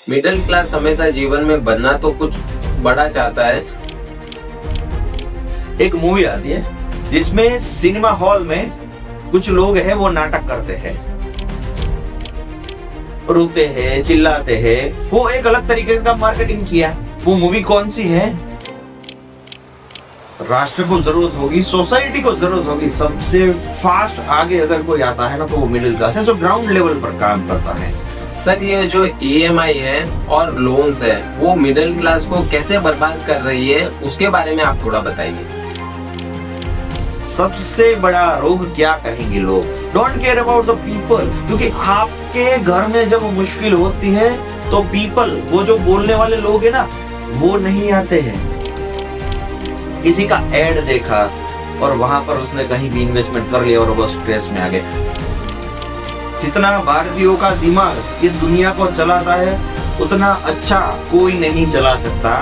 Middle class हमेशा जीवन में बनना तो कुछ बड़ा चाहता है। एक मूवी आती है जिसमें सिनेमा हॉल में कुछ लोग हैं, वो नाटक करते हैं, रोते हैं, चिल्लाते हैं। वो एक अलग तरीके का मार्केटिंग किया। वो मूवी कौन सी है? राष्ट्र को जरूरत होगी, सोसाइटी को जरूरत होगी। सबसे फास्ट आगे अगर कोई आता है ना, तो वो मिडिल क्लास है, जो ग्राउंड लेवल पर काम करता है। सर, ये जो EMI है और लोन्स है, वो मिडिल क्लास को कैसे बर्बाद कर रही है, उसके बारे में आप थोड़ा बताइए। सबसे बड़ा रोग क्या कहेंगे लोग? Don't care about the people. क्योंकि आपके घर में जब मुश्किल होती है तो पीपल, वो जो बोलने वाले लोग हैं ना, वो नहीं आते हैं। किसी का एड देखा और वहां पर उसने कहीं भी इन्वेस्टमेंट कर लिया और वो स्ट्रेस में आ गए। जितना भारतीयों का दिमाग ये दुनिया को चलाता है, उतना अच्छा कोई नहीं चला सकता।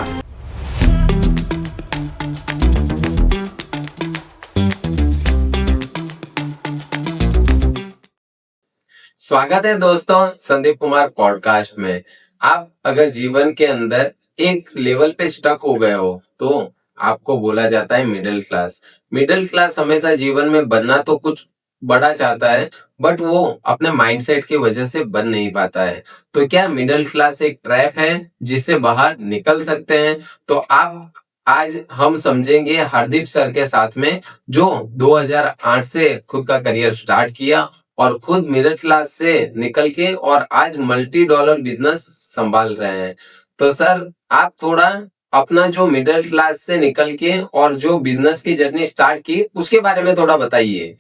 स्वागत है दोस्तों संदीप कुमार पॉडकास्ट में। आप अगर जीवन के अंदर एक लेवल पे स्टक हो गए हो तो आपको बोला जाता है मिडिल क्लास। मिडिल क्लास हमेशा जीवन में बनना तो कुछ बड़ा चाहता है, बट वो अपने माइंडसेट की वजह से बन नहीं पाता है। तो क्या मिडिल क्लास एक ट्रैप है जिससे बाहर निकल सकते हैं? तो आप आज हम समझेंगे हरदीप सर के साथ में, जो 2008 से खुद का करियर स्टार्ट किया और खुद मिडिल क्लास से निकल के और आज मल्टी डॉलर बिजनेस संभाल रहे हैं। तो सर, आप थोड़ा अपना जो मिडिल क्लास से निकल के और जो बिजनेस की जर्नी स्टार्ट की, उसके बारे में थोड़ा बताइए।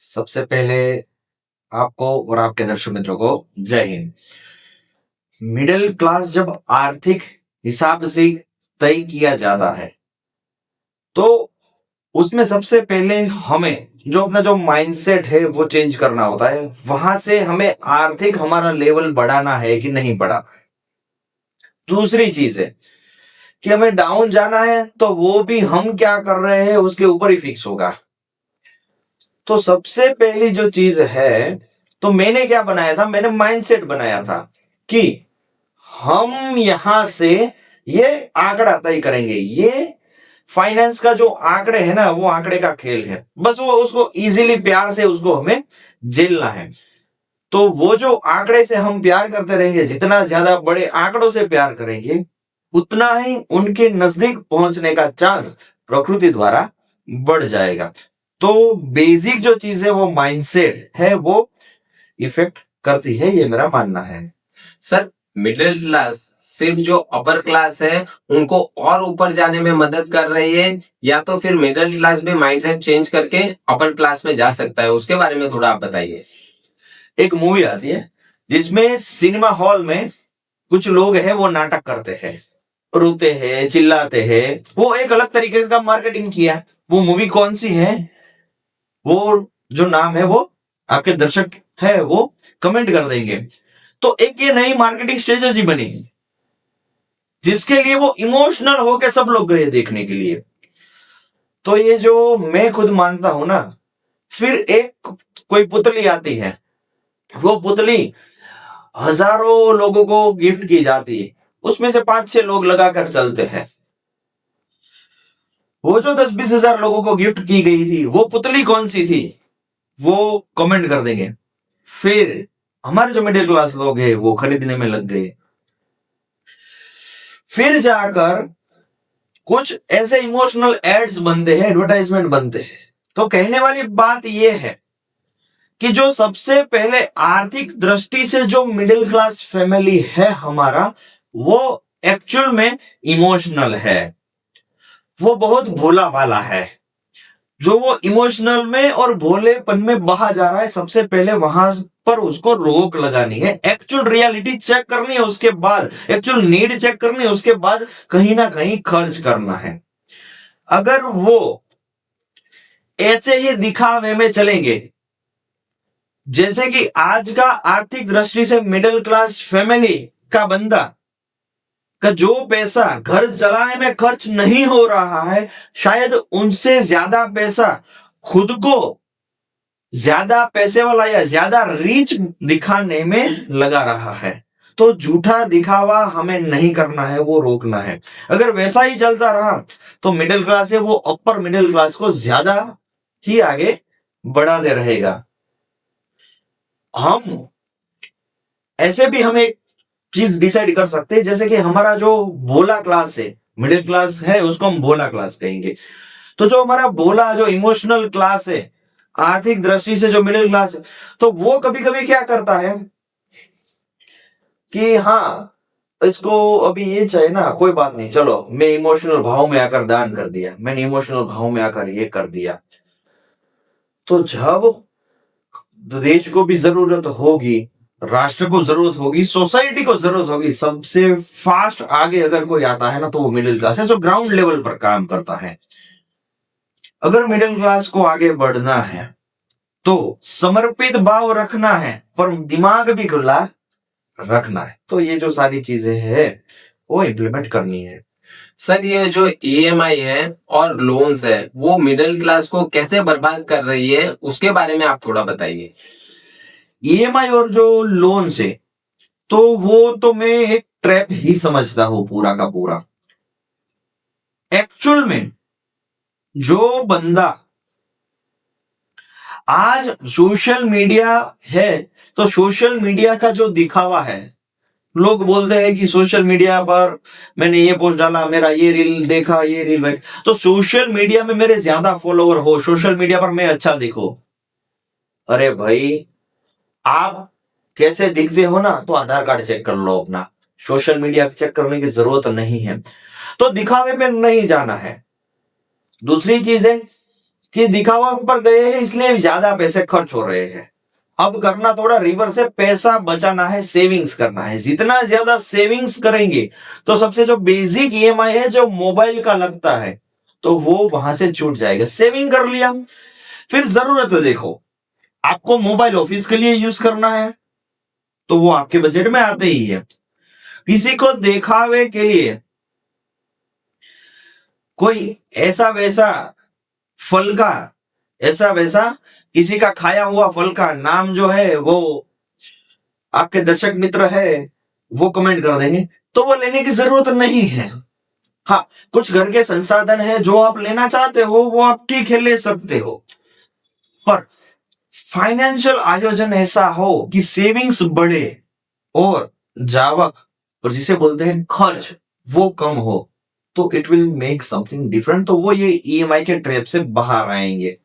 सबसे पहले आपको और आपके दर्शक मित्रों को जय हिंद। मिडिल क्लास जब आर्थिक हिसाब से तय किया जाता है तो उसमें सबसे पहले हमें जो अपना जो माइंडसेट है वो चेंज करना होता है। वहां से हमें आर्थिक हमारा लेवल बढ़ाना है कि नहीं बढ़ाना है। दूसरी चीज है कि हमें डाउन जाना है, तो वो भी हम क्या कर रहे हैं उसके ऊपर ही फिक्स होगा। तो सबसे पहली जो चीज है, तो मैंने क्या बनाया था, मैंने माइंडसेट बनाया था कि हम यहां से ये आंकड़ा तय करेंगे। ये फाइनेंस का जो आंकड़े है ना, वो आंकड़े का खेल है। बस वो उसको इजीली प्यार से उसको हमें झेलना है। तो वो जो आंकड़े से हम प्यार करते रहेंगे, जितना ज्यादा बड़े आंकड़ों से प्यार करेंगे, उतना ही उनके नजदीक पहुंचने का चांस प्रकृति द्वारा बढ़ जाएगा। तो बेसिक जो चीज है वो माइंडसेट है, वो इफेक्ट करती है, ये मेरा मानना है। सर, मिडिल क्लास सिर्फ जो अपर क्लास है उनको और ऊपर जाने में मदद कर रही है, या तो फिर मिडिल क्लास भी माइंडसेट चेंज करके अपर क्लास में जा सकता है? उसके बारे में थोड़ा आप बताइए। एक मूवी आती है जिसमें सिनेमा हॉल में कुछ लोग हैं, वो नाटक करते हैं, रोते हैं, चिल्लाते हैं। वो एक अलग तरीके का मार्केटिंग किया। वो मूवी कौन सी है, वो जो नाम है वो आपके दर्शक है वो कमेंट कर देंगे। तो एक ये नई मार्केटिंग स्ट्रेटेजी बनी जिसके लिए वो इमोशनल होके सब लोग गए देखने के लिए। तो ये जो मैं खुद मानता हूं ना, फिर एक कोई पुतली आती है, वो पुतली हजारों लोगों को गिफ्ट की जाती है, उसमें से 5-6 लोग लगाकर चलते हैं। वो जो 10-20 हजार लोगों को गिफ्ट की गई थी, वो पुतली कौन सी थी, वो कमेंट कर देंगे। फिर हमारे जो मिडिल क्लास लोग हैं वो खरीदने में लग गए। फिर जाकर कुछ ऐसे इमोशनल एड्स बनते हैं, एडवर्टाइजमेंट बनते हैं। तो कहने वाली बात यह है कि जो सबसे पहले आर्थिक दृष्टि से जो मिडिल क्लास फैमिली है हमारा, वो एक्चुअल में इमोशनल है, वो बहुत भोला वाला है। जो वो इमोशनल में और भोलेपन में बहा जा रहा है, सबसे पहले वहां पर उसको रोक लगानी है। एक्चुअल रियलिटी चेक करनी है, उसके बाद एक्चुअल नीड चेक करनी है, उसके बाद कहीं ना कहीं खर्च करना है। अगर वो ऐसे ही दिखावे में चलेंगे, जैसे कि आज का आर्थिक दृष्टि से मिडिल क्लास फैमिली का बंदा का जो पैसा घर चलाने में खर्च नहीं हो रहा है, शायद उनसे ज्यादा पैसा खुद को ज्यादा पैसे वाला या ज्यादा रीच दिखाने में लगा रहा है। तो झूठा दिखावा हमें नहीं करना है, वो रोकना है। अगर वैसा ही चलता रहा तो मिडिल क्लास है वो अपर मिडिल क्लास को ज्यादा ही आगे बढ़ाते रहेगा। हम ऐसे भी हम एक चीज डिसाइड कर सकते हैं, जैसे कि हमारा जो भोला क्लास है, मिडिल क्लास है उसको हम भोला क्लास कहेंगे। तो जो हमारा भोला जो इमोशनल क्लास है, आर्थिक दृष्टि से जो मिडिल क्लास है, तो वो कभी कभी क्या करता है कि हाँ इसको अभी ये चाहिए ना, कोई बात नहीं, चलो मैं इमोशनल भाव में आकर दान कर दिया, मैंने इमोशनल भाव में आकर ये कर दिया। तो जब देश को भी जरूरत होगी, राष्ट्र को जरूरत होगी, सोसाइटी को जरूरत होगी, सबसे फास्ट आगे अगर कोई आता है ना तो वो मिडिल क्लास है, जो ग्राउंड लेवल पर काम करता है। अगर मिडिल क्लास को आगे बढ़ना है तो समर्पित भाव रखना है, पर दिमाग भी खुला रखना है। तो ये जो सारी चीजें हैं वो इम्प्लीमेंट करनी है। सर ये जो ईएमआई है और लोन्स है वो मिडिल क्लास को कैसे बर्बाद कर रही है, उसके बारे में आप थोड़ा बताइए। ईएमआई और जो लोन से, तो वो तो मैं एक ट्रैप ही समझता हूं पूरा का पूरा। एक्चुअल में जो बंदा आज सोशल मीडिया है, तो सोशल मीडिया का जो दिखावा है, लोग बोलते हैं कि सोशल मीडिया पर मैंने ये पोस्ट डाला, मेरा ये रील देखा, ये रील देख, तो सोशल मीडिया में मेरे ज्यादा फॉलोवर हो, सोशल मीडिया पर मैं अच्छा दिखो। अरे भाई, आप कैसे दिखते हो ना, तो आधार कार्ड चेक कर लो अपना, सोशल मीडिया चेक करने की जरूरत नहीं है। तो दिखावे पे नहीं जाना है। दूसरी चीज है कि दिखावा पर गए हैं इसलिए ज्यादा पैसे खर्च हो रहे हैं। अब करना थोड़ा रिवर्स है, पैसा बचाना है, सेविंग्स करना है। जितना ज्यादा सेविंग्स करेंगे तो सबसे जो बेसिक ईएमआई है जो मोबाइल का लगता है, तो वो वहां से छूट जाएगा। सेविंग कर लिया, फिर जरूरत देखो, आपको मोबाइल ऑफिस के लिए यूज करना है तो वो आपके बजट में आते ही है। किसी को दिखावे के लिए कोई ऐसा वैसा फल का, ऐसा वैसा किसी का खाया हुआ फल का नाम जो है वो आपके दर्शक मित्र है वो कमेंट कर देंगे, तो वो लेने की जरूरत नहीं है। हाँ, कुछ घर के संसाधन है जो आप लेना चाहते हो वो आप ठीक है ले सकते हो, पर फाइनेंशियल आयोजन ऐसा हो कि सेविंग्स बढ़े और जावक और जिसे बोलते हैं खर्च वो कम हो, तो it will make something different. तो वो ये ईएमआई के ट्रैप से बाहर आएंगे।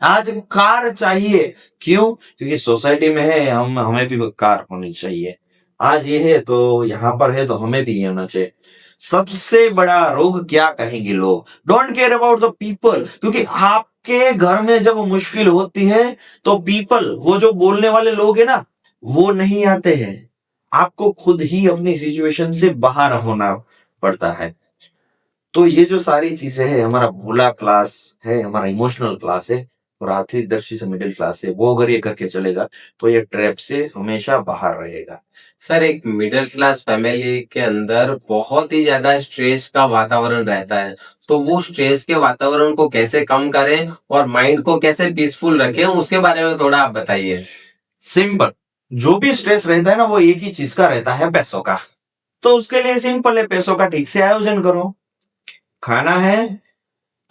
आज कार चाहिए, क्यों? क्योंकि सोसाइटी में है, हमें भी कार होनी चाहिए। आज ये है तो यहाँ पर है तो हमें भी ये होना चाहिए। सबसे बड़ा रोग क्या कहेंगे लोग? Don't care about the people. क्योंकि आपके घर में जब मुश्किल होती है तो पीपल, वो जो बोलने वाले लोग है ना, वो नहीं आते हैं। आपको खुद ही अपनी सिचुएशन से बाहर होना पड़ता है। तो ये जो सारी चीजें है, हमारा भोला क्लास है, हमारा इमोशनल क्लास है और आर्थिक दृष्टि से मिडिल क्लास है, वो अगर ये करके चलेगा तो ये ट्रैप से हमेशा बाहर रहेगा। सर एक मिडिल क्लास फैमिली के अंदर बहुत ही ज्यादा स्ट्रेस का वातावरण रहता है, तो वो स्ट्रेस के वातावरण को कैसे कम करें और माइंड को कैसे पीसफुल रखें, उसके बारे में थोड़ा आप बताइए। सिंपल, जो भी स्ट्रेस रहता है ना वो एक ही चीज का रहता है, पैसों का। तो उसके लिए सिंपल है, पैसों का ठीक से आयोजन करो। खाना है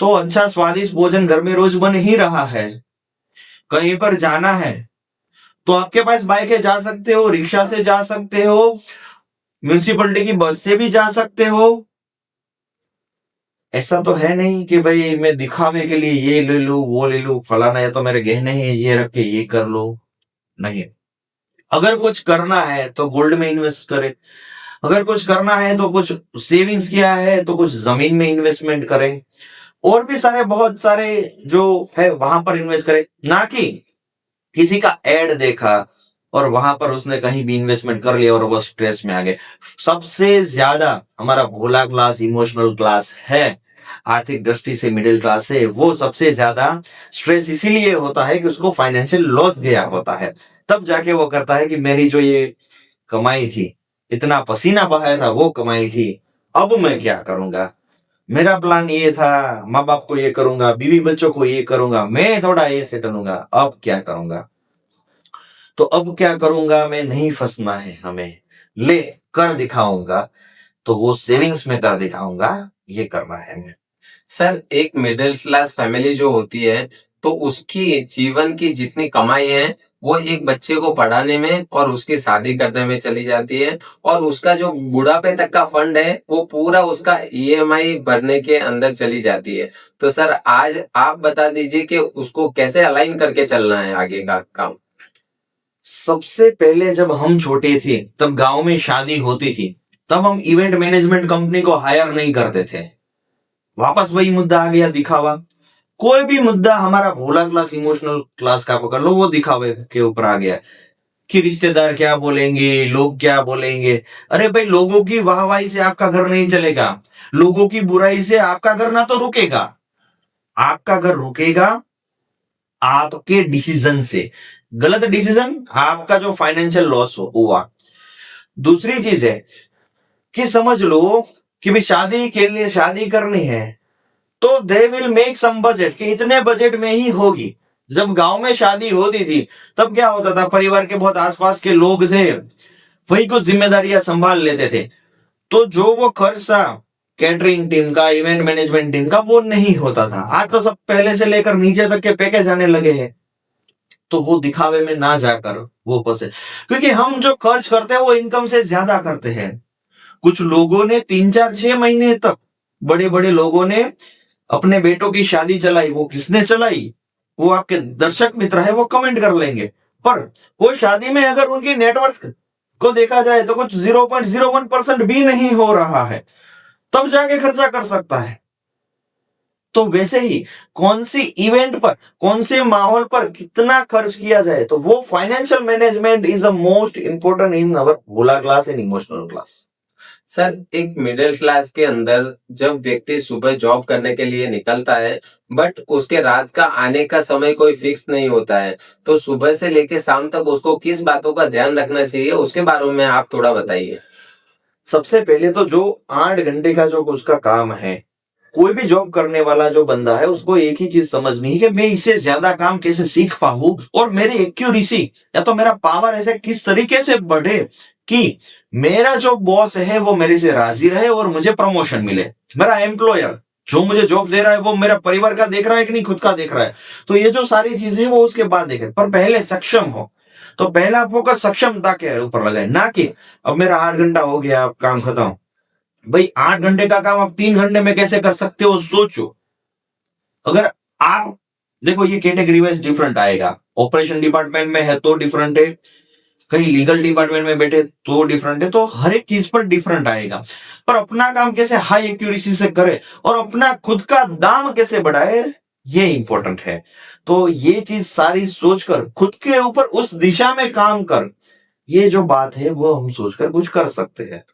तो अच्छा स्वादिष्ट भोजन घर में रोज बन ही रहा है। कहीं पर जाना है तो आपके पास बाइक है, जा सकते हो, रिक्शा से जा सकते हो, म्यूनिसिपैलिटी की बस से भी जा सकते हो। ऐसा तो है नहीं कि भाई मैं दिखावे के लिए ये ले लूं वो ले लूं, फलाना या तो मेरे गहने हैं ये रख के ये कर लो। नहीं, अगर कुछ करना है तो गोल्ड में इन्वेस्ट करें, अगर कुछ करना है तो कुछ सेविंग्स किया है तो कुछ जमीन में इन्वेस्टमेंट करें, और भी सारे बहुत सारे जो है वहां पर इन्वेस्ट करें। ना कि किसी का एड देखा और वहां पर उसने कहीं भी इन्वेस्टमेंट कर लिया और वो स्ट्रेस में आ गए। सबसे ज्यादा हमारा भोला क्लास, इमोशनल क्लास है, आर्थिक दृष्टि से मिडिल क्लास है, वो सबसे ज्यादा स्ट्रेस इसीलिए होता है कि उसको फाइनेंशियल लॉस गया होता है। तब जाके वो करता है कि मेरी जो ये कमाई थी, इतना पसीना बहाया था, वो कमाई थी, अब मैं क्या करूंगा? मेरा प्लान ये था, माँ बाप को ये करूंगा, बीवी बच्चों को ये करूंगा, मैं थोड़ा ये सेटल होऊंगा, अब क्या करूंगा? तो अब क्या करूंगा मैं नहीं फंसना है हमें। ले कर दिखाऊंगा, तो वो सेविंग्स में कर दिखाऊंगा, ये करना है हमें। सर एक मिडिल क्लास फैमिली जो होती है, तो उसकी जीवन की जितनी कमाई है वो एक बच्चे को पढ़ाने में और उसकी शादी करने में चली जाती है, और उसका जो बुढ़ापे तक का फंड है वो पूरा उसका ईएमआई भरने के अंदर चली जाती है। तो सर आज आप बता दीजिए कि उसको कैसे अलाइन करके चलना है आगे का काम। सबसे पहले जब हम छोटे थे तब गांव में शादी होती थी, तब हम इवेंट मैनेजमेंट कंपनी को हायर नहीं करते थे। वापस वही मुद्दा आ गया, दिखावा। कोई भी मुद्दा हमारा भोला क्लास, इमोशनल क्लास का पकड़ लो, वो दिखावे के ऊपर आ गया कि रिश्तेदार क्या बोलेंगे, लोग क्या बोलेंगे। अरे भाई, लोगों की वाहवाही से आपका घर नहीं चलेगा, लोगों की बुराई से आपका घर ना तो रुकेगा, आपका घर रुकेगा आपके डिसीजन से। गलत डिसीजन, आपका जो फाइनेंशियल लॉस हुआ। दूसरी चीज है कि समझ लो कि भी शादी के लिए शादी करनी है तो they will make some budget, कि इतने बजट में ही होगी। जब गांव में शादी होती थी तब क्या होता था, परिवार के बहुत आसपास के लोग थे, वही कुछ जिम्मेदारियां संभाल लेते थे। तो जो वो खर्च था कैटरिंग टीम का, इवेंट मैनेजमेंट टीम का, वो नहीं होता था। आज तो सब पहले से लेकर नीचे तक के पैकेज आने लगे हैं, तो वो दिखावे में ना जाकर वो पसे, क्योंकि हम जो खर्च करते हैं वो इनकम से ज्यादा करते हैं। कुछ लोगों ने 3 4 6 महीने तक, बड़े बड़े लोगों ने अपने बेटों की शादी चलाई। वो किसने चलाई, वो आपके दर्शक मित्र है, वो कमेंट कर लेंगे। पर वो शादी में अगर उनकी नेटवर्थ को देखा जाए तो कुछ 0.01% भी नहीं हो रहा है, तब जाके खर्चा कर सकता है। तो वैसे ही कौन सी इवेंट पर, कौन से माहौल पर कितना खर्च किया जाए, तो वो financial management is the most important in our Bhola class and emotional class. Sir एक मिडिल क्लास के अंदर जब व्यक्ति सुबह जॉब करने के लिए निकलता है, बट उसके रात का आने का समय कोई फिक्स नहीं होता है, तो सुबह से लेके शाम तक उसको किस बातों का ध्यान रखना चाहिए, उसके बारे में आप थोड़ा बताइए। सबसे पहले तो जो 8 घंटे का जो उसका काम है, कोई भी जॉब करने वाला जो बंदा है, उसको एक ही चीज समझनी है कि मैं इससे ज्यादा काम कैसे सीख पाऊं, और मेरी एक्यूरेसी या तो मेरा पावर ऐसे किस तरीके से बढ़े कि मेरा जो बॉस है वो मेरे से राजी रहे और मुझे प्रमोशन मिले। मेरा एम्प्लॉयर जो मुझे जॉब दे रहा है वो मेरा परिवार का देख रहा है कि नहीं खुद का देख रहा है। तो ये जो सारी चीजें वो उसके बाद देखे, पर पहले सक्षम हो। तो पहला फोकस सक्षमता के ऊपर लगाए, ना कि अब मेरा 8 घंटा हो गया, अब काम खत्म। भाई 8 घंटे का काम आप 3 घंटे में कैसे कर सकते हो, सोचो। अगर आप देखो, ये कैटेगरी वाइज डिफरेंट आएगा। ऑपरेशन डिपार्टमेंट में है तो डिफरेंट है, कहीं लीगल डिपार्टमेंट में बैठे तो डिफरेंट है, तो हर एक चीज पर डिफरेंट आएगा। पर अपना काम कैसे हाई एक्यूरेसी से करे और अपना खुद का दाम कैसे बढ़ाए, ये इंपॉर्टेंट है। तो ये चीज सारी सोचकर खुद के ऊपर उस दिशा में काम कर, ये जो बात है वो हम सोचकर कुछ कर सकते हैं।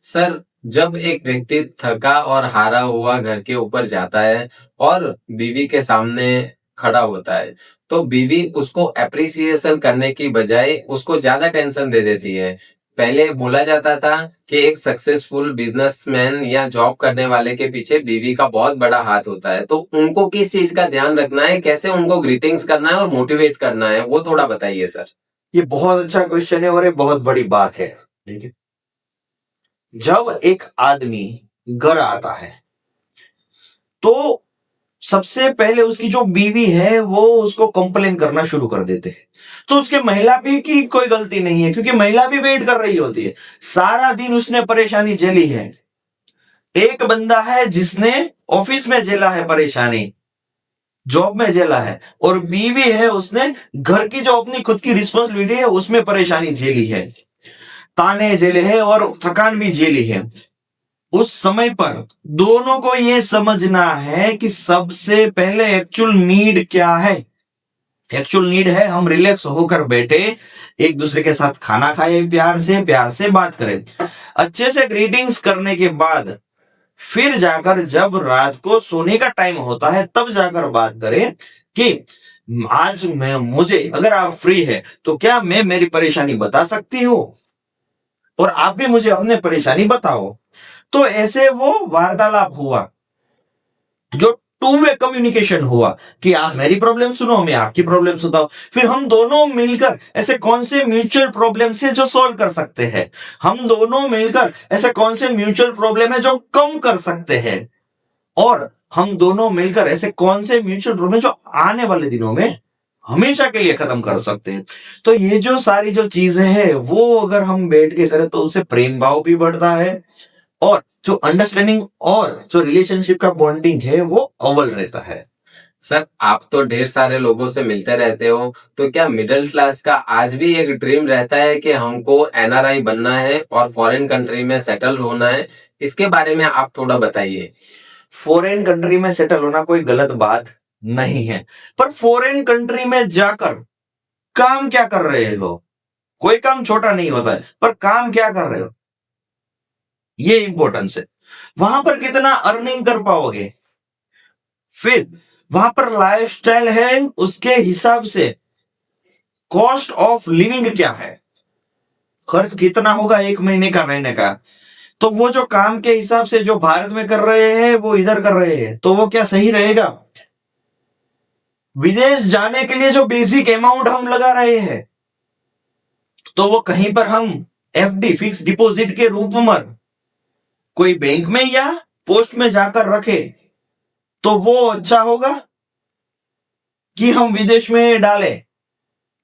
सर जब एक व्यक्ति थका और हारा हुआ घर के ऊपर जाता है और बीवी के सामने खड़ा होता है, तो बीवी उसको अप्रिसिएशन करने की बजाय उसको ज्यादा टेंशन दे देती है। पहले बोला जाता था कि एक सक्सेसफुल बिजनेसमैन या जॉब करने वाले के पीछे बीवी का बहुत बड़ा हाथ होता है, तो उनको किस चीज का ध्यान रखना है, कैसे उनको ग्रीटिंग्स करना है और मोटिवेट करना है, वो थोड़ा बताइए सर। ये बहुत अच्छा क्वेश्चन है और ये बहुत बड़ी बात है। ठीक है, जब एक आदमी घर आता है तो सबसे पहले उसकी जो बीवी है वो उसको कंप्लेन करना शुरू कर देते हैं। तो उसके महिला भी की कोई गलती नहीं है, क्योंकि महिला भी वेट कर रही होती है, सारा दिन उसने परेशानी झेली है। एक बंदा है जिसने ऑफिस में झेला है परेशानी, जॉब में झेला है, और बीवी है उसने घर की जो अपनी खुद की रिस्पॉन्सिबिलिटी है उसमें परेशानी झेली है, ताने झेले हैं और थकान भी झेली है। उस समय पर दोनों को यह समझना है कि सबसे पहले एक्चुअल नीड क्या है। एक्चुअल नीड है हम रिलैक्स होकर बैठे, एक दूसरे के साथ खाना खाए, प्यार से बात करें, अच्छे से ग्रीटिंग्स करने के बाद फिर जाकर जब रात को सोने का टाइम होता है तब जाकर बात करें कि आज मैं मुझे अगर आप फ्री है तो क्या मैं मेरी परेशानी बता सकती हूँ और आप भी मुझे अपने परेशानी बताओ। तो ऐसे वो वार्तालाप हुआ जो टू वे कम्युनिकेशन हुआ कि आप मेरी प्रॉब्लम सुनो, मैं आपकी प्रॉब्लम सुनाऊं, फिर हम दोनों मिलकर ऐसे कौन से म्यूचुअल प्रॉब्लम से जो सॉल्व कर सकते हैं, हम दोनों मिलकर ऐसे कौन से म्यूचुअल प्रॉब्लम है जो कम कर सकते हैं, और हम दोनों मिलकर ऐसे कौन से म्यूचुअल प्रॉब्लम जो आने वाले दिनों में हमेशा के लिए खत्म कर सकते हैं। तो ये जो सारी जो चीजें हैं वो अगर हम बैठ के करें तो उससे प्रेम भाव भी बढ़ता है, और जो अंडरस्टैंडिंग और जो रिलेशनशिप का बॉन्डिंग है वो अव्वल रहता है। सर आप तो ढेर सारे लोगों से मिलते रहते हो, तो क्या मिडिल क्लास का आज भी एक ड्रीम रहता है कि हमको एनआरआई बनना है और फॉरेन कंट्री में सेटल होना है? इसके बारे में आप थोड़ा बताइए। फॉरेन कंट्री में सेटल होना कोई गलत बात नहीं है, पर फॉरेन कंट्री में जाकर काम क्या कर रहे हो? कोई काम छोटा नहीं होता है, पर काम क्या कर रहे हो ये इंपॉर्टेंस है। वहां पर कितना अर्निंग कर पाओगे, फिर वहां पर लाइफस्टाइल है उसके हिसाब से कॉस्ट ऑफ लिविंग क्या है, खर्च कितना होगा एक महीने का रहने का, तो वो जो काम के हिसाब से जो भारत में कर रहे हैं वो इधर कर रहे हैं, तो वो क्या सही रहेगा? विदेश जाने के लिए जो बेसिक अमाउंट हम लगा रहे हैं, तो वो कहीं पर हम एफडी फिक्स डिपॉजिट के रूप में कोई बैंक में या पोस्ट में जाकर रखे तो वो अच्छा होगा कि हम विदेश में डालें,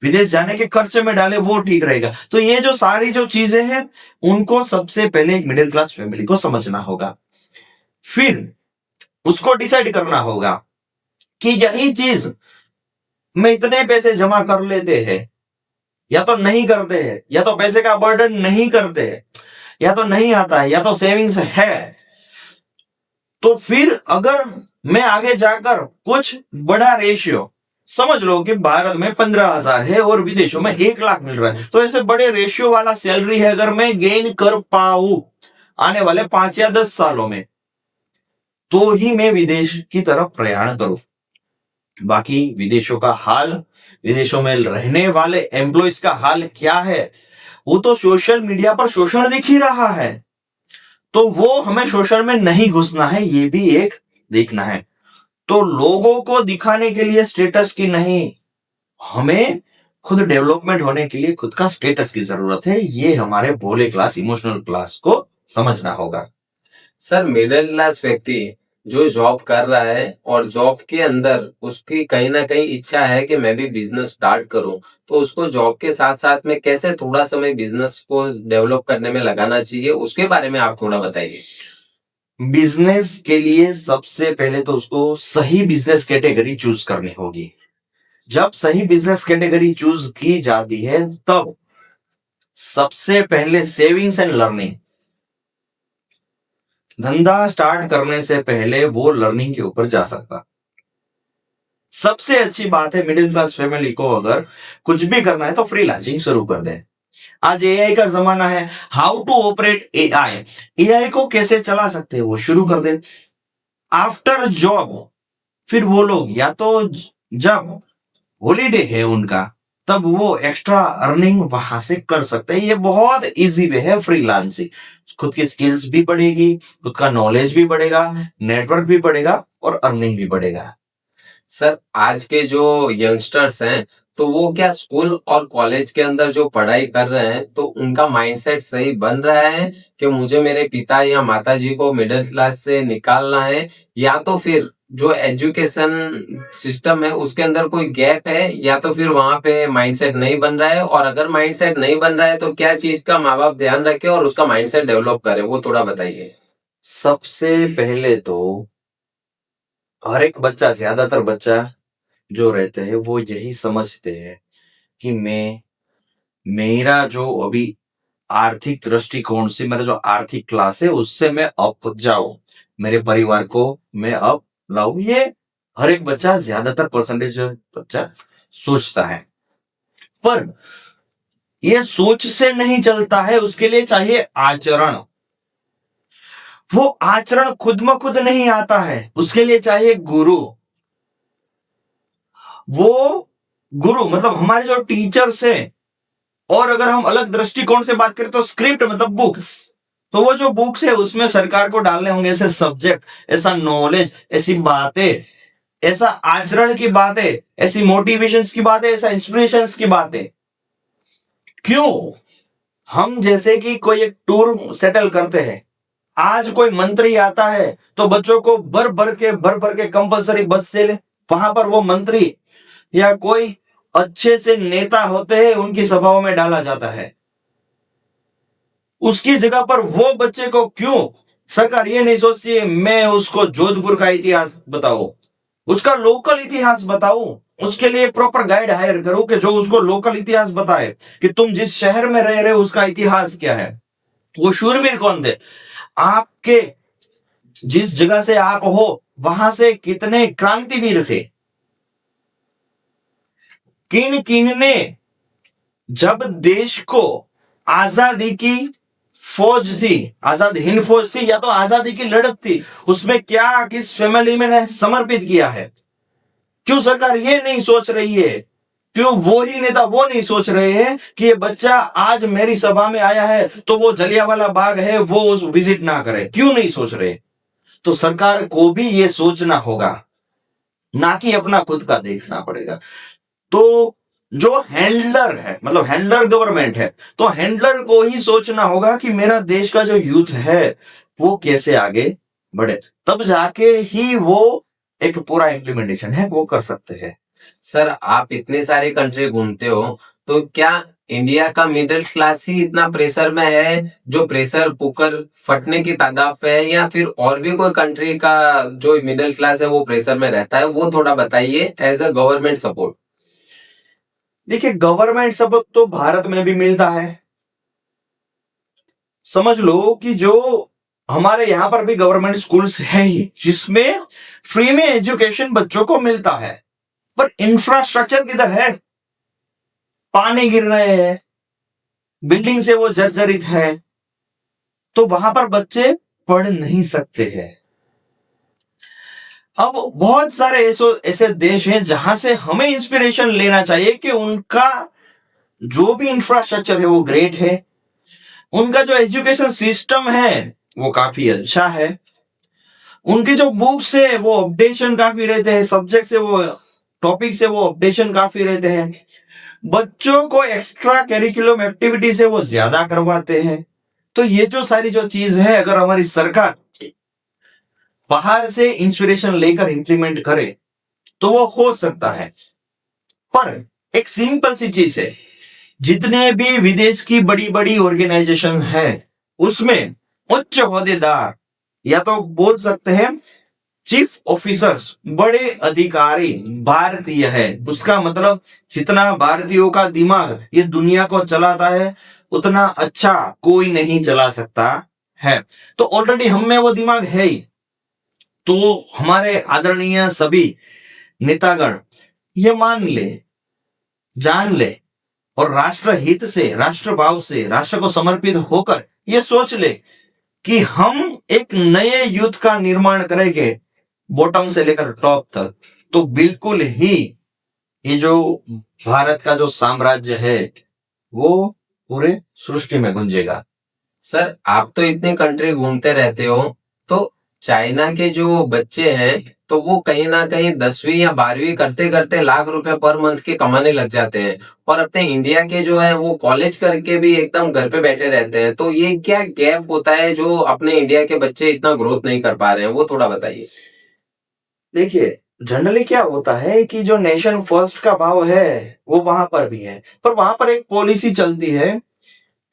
विदेश जाने के खर्चे में डाले, वो ठीक रहेगा? तो ये जो सारी जो चीजें हैं उनको सबसे पहले एक मिडिल क्लास फैमिली को समझना होगा, फिर उसको डिसाइड करना होगा कि यही चीज में इतने पैसे जमा कर लेते हैं या तो नहीं करते हैं, या तो पैसे का बर्डन नहीं करते हैं, या तो नहीं आता है, या तो सेविंग्स है, तो फिर अगर मैं आगे जाकर कुछ बड़ा रेशियो, समझ लो कि भारत में 15,000 है और विदेशों में 1 लाख मिल रहा है, तो ऐसे बड़े रेशियो वाला सैलरी है अगर मैं गेन कर पाऊं आने वाले 5 या 10 सालों में, तो ही मैं विदेश की तरफ प्रयाण करूं। बाकी विदेशों का हाल, विदेशों में रहने वाले एम्प्लॉइज का हाल क्या है, वो तो सोशल मीडिया पर शोषण दिख ही रहा है, तो वो हमें शोषण में नहीं घुसना है, ये भी एक देखना है। तो लोगों को दिखाने के लिए स्टेटस की नहीं, हमें खुद डेवलपमेंट होने के लिए खुद का स्टेटस की जरूरत है, ये हमारे भोले क्लास इमोशनल क्लास को समझना होगा। सर मिडिल क्लास व्यक्ति जो जॉब कर रहा है और जॉब के अंदर उसकी कहीं ना कहीं इच्छा है कि मैं भी बिजनेस स्टार्ट करूं, तो उसको जॉब के साथ साथ में कैसे थोड़ा समय बिजनेस को डेवलप करने में लगाना चाहिए, उसके बारे में आप थोड़ा बताइए। बिजनेस के लिए सबसे पहले तो उसको सही बिजनेस कैटेगरी चूज करनी होगी। जब सही बिजनेस कैटेगरी चूज की जाती है तब सबसे पहले सेविंग्स एंड लर्निंग, धंधा स्टार्ट करने से पहले वो लर्निंग के ऊपर जा सकता। सबसे अच्छी बात है मिडिल क्लास फैमिली को अगर कुछ भी करना है तो फ्रीलांसिंग शुरू कर दे। आज एआई का जमाना है, how to operate AI, AI को कैसे चला सकते हैं वो शुरू कर दे। आफ्टर जॉब फिर वो लोग या तो जब हॉलीडे है उनका तब वो एक्स्ट्रा अर्निंग वहां से कर सकते हैं। ये बहुत इजी वे है फ्रीलांसिंग, खुद की स्किल्स भी बढ़ेगी, खुद का नॉलेज भी बढ़ेगा, नेटवर्क भी बढ़ेगा और अर्निंग भी बढ़ेगा। सर आज के जो यंगस्टर्स हैं, तो वो क्या स्कूल और कॉलेज के अंदर जो पढ़ाई कर रहे हैं तो उनका माइंडसेट सही बन रहा है कि मुझे मेरे पिता या माता जी को मिडिल क्लास से निकालना है, या तो फिर जो एजुकेशन सिस्टम है उसके अंदर कोई गैप है, या तो फिर वहां पे माइंडसेट नहीं बन रहा है? और अगर माइंडसेट नहीं बन रहा है तो क्या चीज का माँ बाप ध्यान रखे और उसका माइंडसेट डेवलप करे, वो थोड़ा बताइए। सबसे पहले तो हर एक बच्चा, ज्यादातर बच्चा जो रहते हैं वो यही समझते हैं कि मेरा जो अभी आर्थिक दृष्टिकोण से मेरा जो आर्थिक क्लास है उससे मैं अप जाऊं, मेरे परिवार को मैं अप लाऊं, ये हर एक बच्चा, ज्यादातर परसेंटेज बच्चा सोचता है। पर ये सोच से नहीं चलता है, उसके लिए चाहिए आचरण। वो आचरण खुद में खुद नहीं आता है, उसके लिए चाहिए गुरु। वो गुरु मतलब हमारे जो टीचर्स हैं, और अगर हम अलग दृष्टिकोण से बात करें तो स्क्रिप्ट मतलब बुक्स, तो वो जो बुक्स है उसमें सरकार को डालने होंगे ऐसे सब्जेक्ट, ऐसा नॉलेज, ऐसी बातें, ऐसा आचरण की बातें, ऐसी मोटिवेशंस की बातें, ऐसा इंस्पिरेशंस की बातें। क्यों? हम जैसे कि कोई एक टूर सेटल करते हैं, आज कोई मंत्री आता है तो बच्चों को भर भर के कंपलसरी बस से वहां पर वो मंत्री या कोई अच्छे से नेता होते हैं उनकी सभाओं में डाला जाता है। उसकी जगह पर वो बच्चे को क्यों सरकार ये नहीं सोचती है मैं उसको जोधपुर का इतिहास बताऊं, उसका लोकल इतिहास बताऊं, उसके लिए प्रॉपर गाइड हायर करूं कि जो उसको लोकल इतिहास बताए कि तुम जिस शहर में रह रहे हो उसका इतिहास क्या है, वो शूरवीर कौन थे, आपके जिस जगह से आप हो वहां से कितने क्रांतिवीर थे, किन किन ने जब देश को आजादी की फौज थी, आजाद हिंद फौज थी या तो आजादी की लड़त थी, उसमें क्या किस फैमिली में समर्पित किया है। क्यों सरकार ये नहीं सोच रही है, क्यों वो ही नेता वो नहीं सोच रहे हैं कि ये बच्चा आज मेरी सभा में आया है तो वो जलियांवाला बाग है वो उस विजिट ना करे, क्यों नहीं सोच रहे। तो सरकार को भी ये सोचना होगा, ना कि अपना खुद का देखना पड़ेगा। तो जो हैंडलर है, मतलब हैंडलर गवर्नमेंट है, तो हैंडलर को ही सोचना होगा कि मेरा देश का जो यूथ है वो कैसे आगे बढ़े, तब जाके ही वो एक पूरा इम्प्लीमेंटेशन है वो कर सकते हैं। सर आप इतने सारे कंट्री घूमते हो तो क्या इंडिया का मिडिल क्लास ही इतना प्रेशर में है जो प्रेशर कुकर फटने की तादाद पे है, या फिर और भी कोई कंट्री का जो मिडिल क्लास है वो प्रेशर में रहता है, वो थोड़ा बताइए एज अ गवर्नमेंट सपोर्ट। देखिए गवर्नमेंट सपोर्ट तो भारत में भी मिलता है, समझ लो कि जो हमारे यहाँ पर भी गवर्नमेंट स्कूल्स है ही जिसमें फ्री में एजुकेशन बच्चों को मिलता है, पर इंफ्रास्ट्रक्चर किधर है, पानी गिर रहे हैं, बिल्डिंग से वो जर्जरित है, तो वहां पर बच्चे पढ़ नहीं सकते हैं। अब बहुत सारे ऐसे देश हैं जहां से हमें इंस्पिरेशन लेना चाहिए कि उनका जो भी इंफ्रास्ट्रक्चर है वो ग्रेट है, उनका जो एजुकेशन सिस्टम है वो काफी अच्छा है, उनकी जो बुक्स है वो अपडेशन काफी रहते हैं, सब्जेक्ट से वो टॉपिक से वो अपडेशन काफी रहते हैं, बच्चों को एक्स्ट्रा करिकुलम एक्टिविटी से वो ज्यादा करवाते हैं। तो ये जो सारी जो चीज है अगर हमारी सरकार बाहर से इंस्पिरेशन लेकर इंप्लीमेंट करे तो वो हो सकता है। पर एक सिंपल सी चीज है, जितने भी विदेश की बड़ी बड़ी ऑर्गेनाइजेशन है उसमें उच्च ओहदेदार या तो बोल सकते हैं चीफ ऑफिसर्स, बड़े अधिकारी भारतीय है। उसका मतलब जितना भारतीयों का दिमाग ये दुनिया को चलाता है उतना अच्छा कोई नहीं चला सकता है। तो ऑलरेडी हम में वो दिमाग है ही, तो हमारे आदरणीय सभी नेतागण ये मान ले, जान ले और राष्ट्र हित से, राष्ट्र भाव से, राष्ट्र को समर्पित होकर ये सोच ले कि हम एक नए युद्ध का निर्माण करेंगे बॉटम से लेकर टॉप तक, तो बिल्कुल ही ये जो भारत का जो साम्राज्य है वो पूरे सृष्टि में गुंजेगा। सर आप तो इतने कंट्री घूमते रहते हो, तो चाइना के जो बच्चे हैं तो वो कहीं ना कहीं 10वीं या 12वीं करते करते लाख रुपए पर मंथ के कमाने लग जाते हैं, और अपने इंडिया के जो है वो कॉलेज करके भी एकदम घर पे बैठे रहते हैं। तो ये क्या गैप होता है जो अपने इंडिया के बच्चे इतना ग्रोथ नहीं कर पा रहे हैं, वो थोड़ा बताइए। देखिए जनरली क्या होता है कि जो नेशन फर्स्ट का भाव है वो वहां पर भी है, पर वहां पर एक पॉलिसी चलती है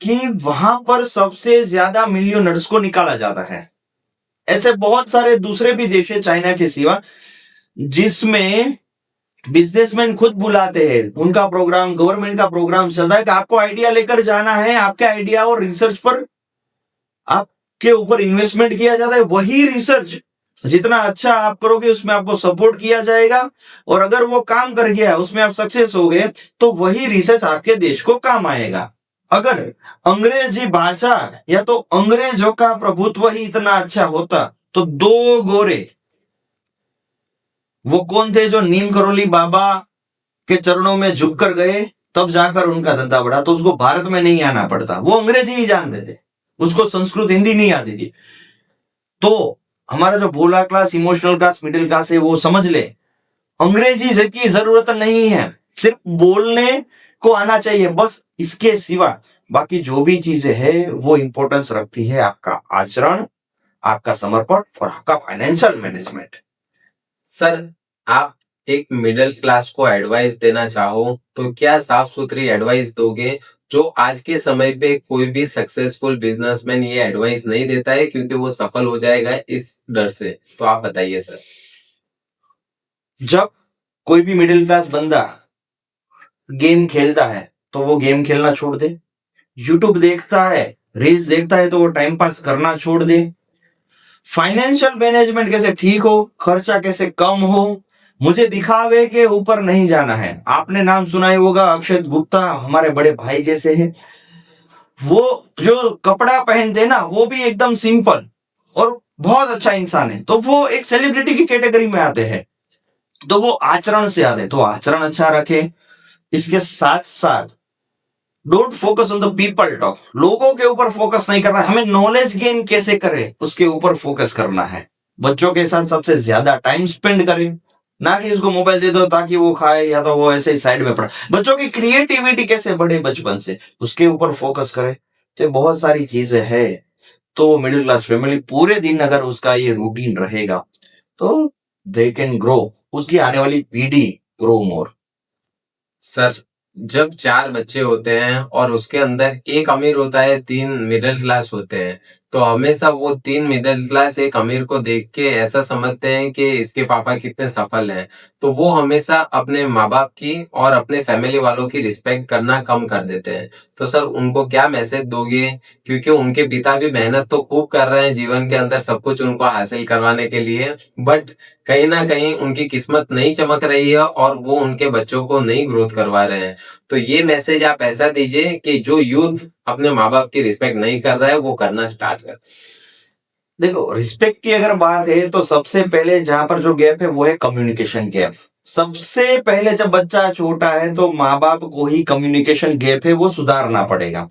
कि वहां पर सबसे ज्यादा मिलियनर्स को निकाला जाता है। ऐसे बहुत सारे दूसरे भी देश है चाइना के सिवा जिसमें बिजनेसमैन खुद बुलाते हैं, उनका प्रोग्राम, गवर्नमेंट का प्रोग्राम चलता है कि आपको आइडिया लेकर जाना है, आपके आइडिया और रिसर्च पर आपके ऊपर इन्वेस्टमेंट किया जाता है, वही रिसर्च जितना अच्छा आप करोगे उसमें आपको सपोर्ट किया जाएगा, और अगर वो काम कर गया उसमें आप सक्सेस हो गए तो वही रिसर्च आपके देश को काम आएगा। अगर अंग्रेजी भाषा या तो अंग्रेजों का प्रभुत्व ही इतना अच्छा होता तो दो गोरे, वो कौन थे जो नीम करोली बाबा के चरणों में झुककर गए तब जाकर उनका धंधा बढ़ा, तो उसको भारत में नहीं आना पड़ता, वो अंग्रेजी ही जानते थे, उसको संस्कृत हिंदी नहीं आती थी, तो हमारा जो भोला class, emotional class, middle class है, वो समझ ले अंग्रेजी से की जरूरत नहीं है, सिर्फ बोलने को आना चाहिए बस। इसके सिवा बाकी जो भी चीजें है वो इंपॉर्टेंस रखती है आपका आचरण, आपका समर्पण और आपका फाइनेंशियल मैनेजमेंट। सर, आप एक मिडिल क्लास को एडवाइस देना चाहो तो क्या साफ सुथरी एडवाइस दोगे, जो आज के समय पे कोई भी सक्सेसफुल बिजनेसमैन ये एडवाइस नहीं देता है क्योंकि वो सफल हो जाएगा इस डर से? तो आप बताइए सर। जब कोई भी मिडिल क्लास बंदा गेम खेलता है तो वो गेम खेलना छोड़ दे, यूट्यूब देखता है, रील्स देखता है तो वो टाइम पास करना छोड़ दे, फाइनेंशियल मैनेजमेंट कैसे ठीक हो, खर्चा कैसे कम हो, मुझे दिखावे के ऊपर नहीं जाना है। आपने नाम सुना ही होगा, अक्षय गुप्ता हमारे बड़े भाई जैसे हैं, वो जो कपड़ा पहनते हैं ना वो भी एकदम सिंपल और बहुत अच्छा इंसान है, तो वो एक सेलिब्रिटी की कैटेगरी में आते हैं, तो वो आचरण से आते हैं, तो आचरण अच्छा रखे। इसके साथ साथ don't focus on the people talk, लोगों के ऊपर फोकस नहीं करना है, हमें नॉलेज गेन कैसे करें उसके ऊपर फोकस करना है। बच्चों के साथ सबसे ज्यादा टाइम स्पेंड करें, ना कि उसको मोबाइल दे दो ताकि वो खाए या तो वो ऐसे ही साइड में पड़ा। बच्चों की क्रिएटिविटी कैसे बढ़े बचपन से, उसके ऊपर फोकस करें। तो बहुत सारी चीजें है, तो मिडिल क्लास फैमिली पूरे दिन अगर उसका ये रूटीन रहेगा तो दे कैन ग्रो, उसकी आने वाली पीढ़ी ग्रो मोर। सर, जब 4 बच्चे होते हैं और उसके अंदर एक अमीर होता है, 3 मिडिल क्लास होते हैं, तो हमेशा वो 3 मिडिल क्लास एक अमीर को देख के ऐसा समझते हैं कि इसके पापा कितने सफल हैं, तो वो हमेशा अपने माँ-बाप की और अपने फैमिली वालों की रिस्पेक्ट करना कम कर देते हैं। तो सर, उनको क्या मैसेज दोगे? क्योंकि उनके पिता भी मेहनत तो खूब कर रहे हैं जीवन के अंदर सब कुछ उनको हासिल करवाने के लिए, बट कहीं न कहीं उनकी किस्मत नहीं चमक रही है और वो उनके बच्चों को नहीं ग्रोथ करवा रहे हैं। तो ये मैसेज आप ऐसा दीजिए कि जो यूथ अपने माँ-बाप की रिस्पेक्ट नहीं कर रहा है, वो करना स्टार्ट करे। देखो, रिस्पेक्ट की अगर बात है तो सबसे पहले जहां पर जो गैप है वो है कम्युनिकेशन गैप। सबसे पहले जब बच्चा छोटा है तो माँ बाप को ही कम्युनिकेशन गैप है वो सुधारना पड़ेगा।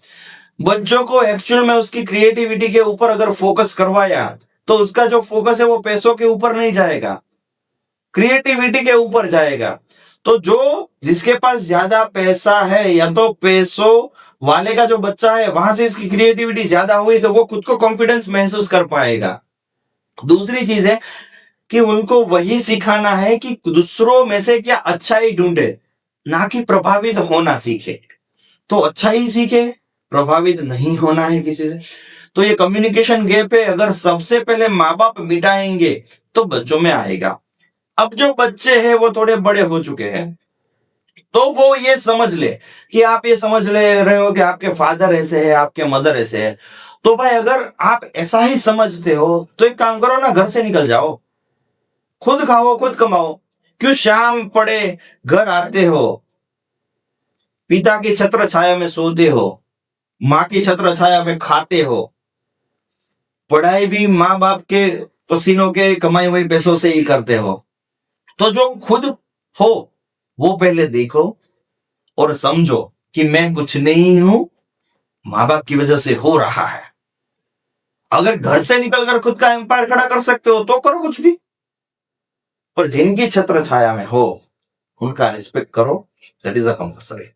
बच्चों को एक्चुअल में उसकी क्रिएटिविटी के ऊपर अगर फोकस करवाया तो उसका जो फोकस है वो पैसों के ऊपर नहीं जाएगा, क्रिएटिविटी के ऊपर जाएगा। तो जो जिसके पास ज्यादा पैसा है या तो पैसों वाले का जो बच्चा है वहां से इसकी क्रिएटिविटी ज्यादा हुई तो वो खुद को कॉन्फिडेंस महसूस कर पाएगा। दूसरी चीज है कि उनको वही सिखाना है कि दूसरों में से क्या अच्छाई ढूंढे, ना कि प्रभावित होना सीखे। तो अच्छा ही सीखे, प्रभावित नहीं होना है किसी से। तो ये कम्युनिकेशन गैप है, अगर सबसे पहले माँ बाप मिटाएंगे तो बच्चों में आएगा। अब जो बच्चे हैं वो थोड़े बड़े हो चुके हैं तो वो ये समझ ले कि आप ये समझ ले रहे हो कि आपके फादर ऐसे है, आपके मदर ऐसे है, तो भाई अगर आप ऐसा ही समझते हो तो एक काम करो ना, घर से निकल जाओ, खुद खाओ खुद कमाओ। क्यों शाम पड़े घर आते हो, पिता की छत्र छाया में सोते हो, माँ की छत्र छाया में खाते हो, पढ़ाई भी माँ बाप के पसीनों के कमाई हुए पैसों से ही करते हो। तो जो खुद हो वो पहले देखो और समझो कि मैं कुछ नहीं हूं, माँ बाप की वजह से हो रहा है। अगर घर से निकलकर खुद का एम्पायर खड़ा कर सकते हो तो करो कुछ भी, पर जिनकी छत्र छाया में हो उनका रिस्पेक्ट करो, दैट इज अ कंपल्सरी।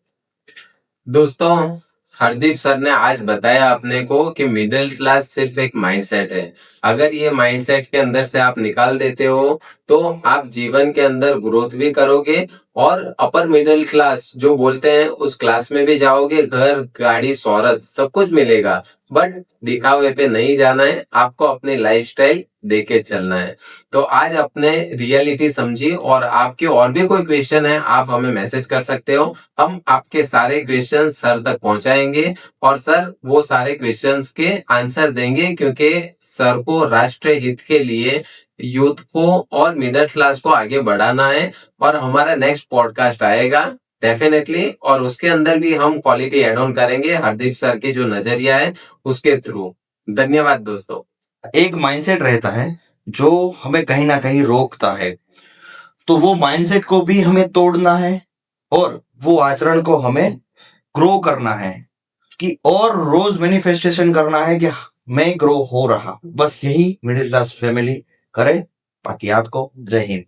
दोस्तों, हरदीप सर ने आज बताया अपने को कि मिडिल क्लास सिर्फ एक माइंडसेट है। अगर ये माइंडसेट के अंदर से आप निकाल देते हो तो आप जीवन के अंदर ग्रोथ भी करोगे और अपर मिडिल क्लास जो बोलते हैं उस क्लास में भी जाओगे, घर गाड़ी शोहरत सब कुछ मिलेगा, बट दिखावे पे नहीं जाना है, आपको अपनी लाइफस्टाइल देके चलना है। तो आज अपने रियलिटी समझी और आपके और भी कोई क्वेश्चन है आप हमें मैसेज कर सकते हो, हम आपके सारे क्वेश्चन सर तक पहुंचाएंगे और सर वो सारे क्वेश्चंस के आंसर देंगे, क्योंकि सर को राष्ट्र हित के लिए यूथ को और मिडिल क्लास को आगे बढ़ाना है। और हमारा नेक्स्ट पॉडकास्ट आएगा डेफिनेटली, और उसके अंदर भी हम क्वालिटी एड ऑन करेंगे हरदीप सर के जो नजरिया है उसके थ्रू। धन्यवाद दोस्तों। एक माइंडसेट रहता है जो हमें कहीं ना कहीं रोकता है, तो वो माइंडसेट को भी हमें तोड़ना है और वो आचरण को हमें ग्रो करना है। कि और रोज मैनिफेस्टेशन करना है कि मैं ग्रो हो रहा, बस यही मिडिल क्लास फैमिली करे। बाकी आपको जय हिंद।